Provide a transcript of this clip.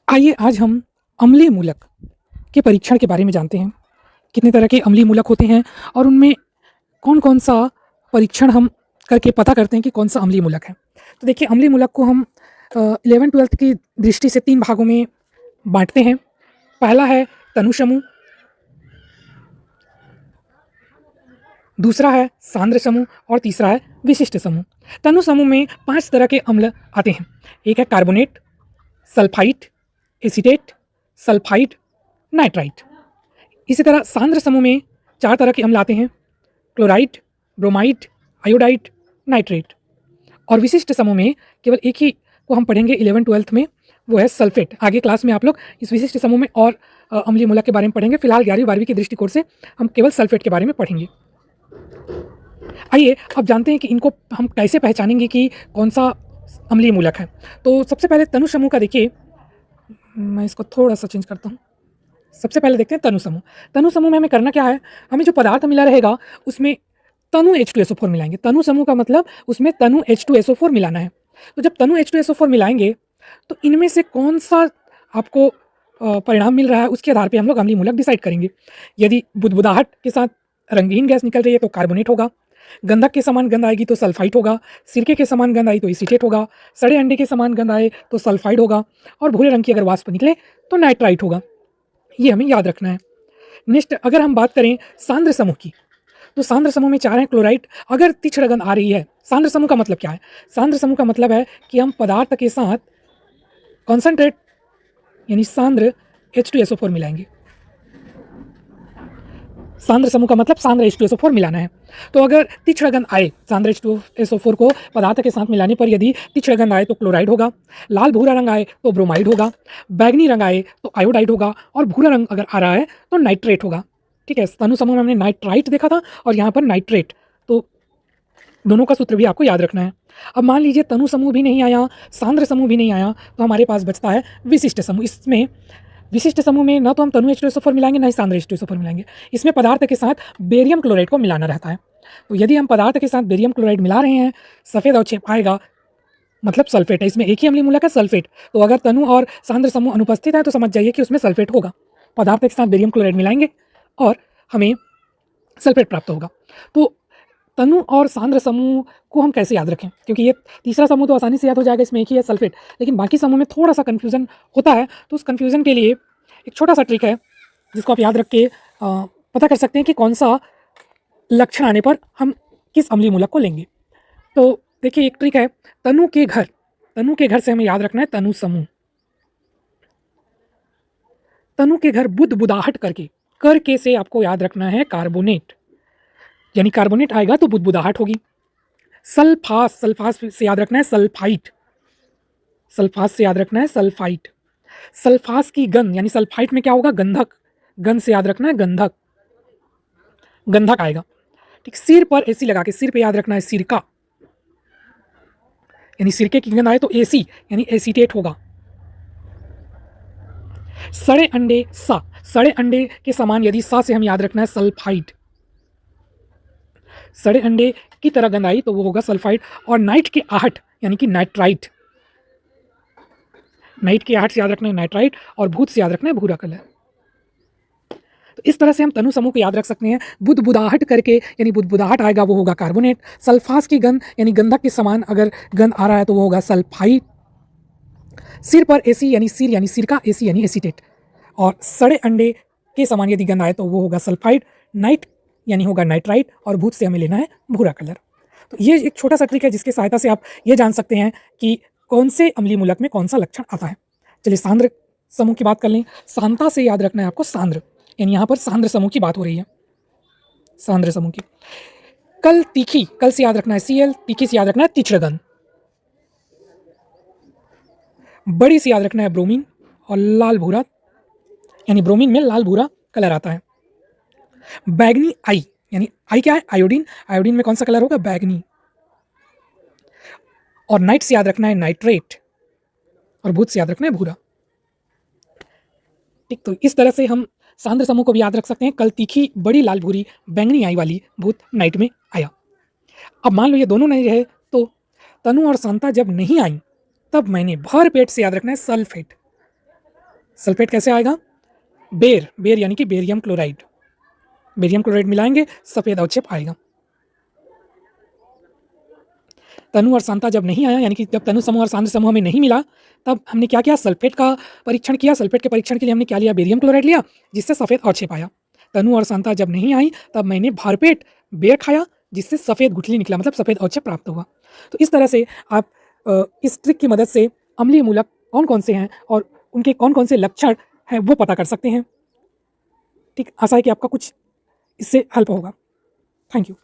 आइए आज हम अम्लीय मूलक के परीक्षण के बारे में जानते हैं। कितने तरह के अम्लीय मूलक होते हैं और उनमें कौन-कौन सा परीक्षण हम करके पता करते हैं कि कौन-सा अम्लीय मूलक है। तो देखिए अम्लीय मूलक को हम 11th-12th की दृष्टि से 3 भागों में बाँटते हैं। पहला है तनु समूह, दूसरा है सांद्र समूह और तीसरा है विशिष्ट समूह। तनु समूह में 5 तरह के अम्ल आते हैं। एक है carbonate, sulphite, acetate, sulphide, nitrite. इसी तरह सांद्र समूह में 4 तरह के अम्ल आते हैं, क्लोराइड, ब्रोमाइड, आयोडाइड, नाइट्रेट। और विशिष्ट समूह में केवल एक ही को हम पढ़ेंगे 11th-12th में, वो है सल्फेट। आगे क्लास में आप लोग इस विशिष्ट समूह में और अम्लीय मूलक के बारे में पढ़ेंगे। फिलहाल 11वीं-12वीं के दृष्टिकोण से हम केवल सल्फेट के बारे में पढ़ेंगे। आइए अब जानते हैं कि इनको हम कैसे पहचानेंगे कि कौन-सा अम्लीय मूलक है। तो सबसे पहले तनु समूह का देखिए, मैं इसको थोड़ा-सा चेंज करता हूँ। सबसे पहले देखते हैं तनु समूह। तनु समूह में हमें करना क्या है, हमें जो पदार्थ मिला रहेगा उसमें तनु H2SO4 मिलाएँगे। तनु समूह का मतलब उसमें तनु H2SO4 मिलाना है। तो जब तनु H2SO4 मिलाएँगे तो इनमें से कौन-सा आपको परिणाम मिल रहा है उसके आधार पे हम लोग अम्लीय मूलक डिसाइड करेंगे। यदि बुदबुदाहट के साथ रंगीन गैस निकल रही है तो कार्बोनेट होगा, गंधक के समान गंध आएगी तो सल्फाइट होगा, सिरके के समान गंध आई तो एसीटेट होगा, सड़े अंडे के समान गंध आए तो सल्फाइड होगा और भूरे रंग की अगर वाष्प निकले तो नाइट्राइट होगा। ये हमें याद रखना है। नेक्स्ट अगर हम बात करें सांद्र समूह की, तो सांद्र समूह में 4 हैं क्लोराइड। अगर तीक्ष्ण गंध आ रही है, सांद्र समूह का मतलब क्या है? सांद्र समूह का मतलब है कि हम पदार्थ के साथ कॉन्सन्ट्रेट यानी सांद्र H2SO4 मिलाएँगे। सांद्र समूह का मतलब सांद्र H2SO4 मिलाना है। तो अगर तीक्ष्ण गंध आए, सांद्र H2SO4 को पदार्थ के साथ मिलाने पर यदि तीक्ष्ण गंध आए तो क्लोराइड होगा, लाल भूरा रंग आए तो ब्रोमाइड होगा, बैंगनी रंग आए तो आयोडाइड होगा और भूरा रंग अगर आ रहा है तो नाइट्रेट होगा। ठीक है, तनु समूह में हमने नाइट्राइट देखा था और यहाँ पर नाइट्रेट, तो दोनों का सूत्र भी आपको याद रखना है। अब मान लीजिए तनु समूह भी नहीं आया, सांद्र समूह भी नहीं आया, तो हमारे पास बचता है विशिष्ट समूह। इसमें विशिष्ट समूह में ना तो हम तनु H2SO4 मिलाएंगे ना ही सांद्र H2SO4 मिलाएंगे। इसमें पदार्थ के साथ बेरियम क्लोराइड को मिलाना रहता है। तो यदि हम पदार्थ के साथ बेरियम क्लोराइड मिला रहे हैं, सफ़ेद अवक्षेप आएगा, मतलब सल्फेट है। इसमें एक ही अम्लीय मूलक है सल्फेट। तो अगर तनु और सांद्र समूह अनुपस्थित है तो समझ जाइए कि उसमें सल्फेट होगा। पदार्थ के साथ बेरियम क्लोराइड मिलाएंगे और हमें सल्फेट प्राप्त होगा। तो तनु और सांद्र समूह को हम कैसे याद रखें, क्योंकि ये तीसरा समूह तो आसानी से याद हो जाएगा, इसमें एक ही है सल्फेट, लेकिन बाकी समूह में थोड़ा सा कन्फ्यूज़न होता है। तो उस कन्फ्यूज़न के लिए एक छोटा सा ट्रिक है जिसको आप याद रख के पता कर सकते हैं कि कौन सा लक्षण आने पर हम किस अम्लीय मूलक को लेंगे। तो देखिए एक ट्रिक है, तनु के घर से हमें याद रखना है तनु समूह। तनु के घर बुदबुदाहट करके से आपको याद रखना है कार्बोनेट, यानी कार्बोनेट आएगा तो बुदबुदाहट होगी। सल्फास से याद रखना है सल्फाइट, सल्फास से याद रखना है सल्फाइट। सल्फास की गंध यानी सल्फाइट में क्या होगा, गंधक, गंध से याद रखना है गंधक, गंधक आएगा। ठीक, सिर पर एसी लगा के सिर पे याद रखना है सिरका, यानी सिरके की गंध आए तो एसी यानी एसीटेट होगा। सड़े अंडे सड़े अंडे के समान यदि सा से हम याद रखना है सल्फाइड, सड़े अंडे की तरह गंध आई तो वो होगा सल्फाइड। और नाइट की आहट यानी कि नाइट्राइट, नाइट की आहट से याद रखना है नाइट्राइट और भूत से याद रखना है भूरा कलर। तो इस तरह से हम तनु समूह को याद रख सकते हैं। बुदबुदाहट करके यानी बुदबुदाहट आएगा वो होगा कार्बोनेट। सल्फास की गंध यानी गंधक के समान अगर गंध आ रहा है तो वो होगा सल्फाइड। सिर पर एसी यानी सिर यानी सिरका, एसी यानी एसीटेट। और सड़े अंडे के समान यदि गंध आए तो वो होगा सल्फाइड। नाइट यानी होगा नाइट्राइट और भूत से हमें लेना है भूरा कलर। तो ये एक छोटा सा ट्रिक है जिसकी सहायता से आप ये जान सकते हैं कि कौन से अम्लीय मूलक में कौन सा लक्षण आता है। चलिए सांद्र समूह की बात कर लें। सांता से याद रखना है आपको सांद्र, यानी यहाँ पर सांद्र समूह की बात हो रही है, सांद्र समूह की। कल तीखी, कल से याद रखना है Cl, तीखी से याद रखना है तीक्ष्ण गंध। बड़ी से याद रखना है ब्रोमीन और लाल भूरा, यानी ब्रोमीन में लाल भूरा कलर आता है। बैगनी आई, यानी आई क्या है, आयोडीन, आयोडीन में कौन सा कलर होगा, बैगनी। और नाइट से याद रखना है नाइट्रेट और भूत से याद रखना है भूरा। ठीक, तो इस तरह से हम सांद्र समूह को भी याद रख सकते हैं। कल तीखी, बड़ी लाल भूरी, बैंगनी आई वाली, भूत नाइट में आया। अब मान लो ये दोनों नहीं रहे तो तनु और सांता जब नहीं आई तब मैंने भर पेट से याद रखना है सल्फेट, सल्फेट कैसे आएगा? बेर यानी कि बेरियम क्लोराइड मिलाएंगे, सफ़ेद अवक्षेप आएगा। तनु और सांता जब नहीं आया, यानी कि जब तनु समूह और सांद्र समूह हमें नहीं मिला, तब हमने क्या किया? सल्फेट का परीक्षण किया। सल्फेट के परीक्षण के लिए हमने क्या लिया? बेरियम क्लोराइड लिया, जिससे सफ़ेद अवक्षेप आया। तनु और सांता जब नहीं आई, तब मैंने भरपेट बेर खाया, जिससे सफ़ेद गुठली निकला, मतलब सफ़ेद अवक्षेप प्राप्त हुआ। तो इस तरह से आप इस ट्रिक की मदद से अम्लीय मूलक कौन-कौन से हैं और उनके कौन-कौन से लक्षण हैं, वो पता कर सकते हैं। ठीक, आशा है कि आपका कुछ इससे हेल्प होगा। Thank you.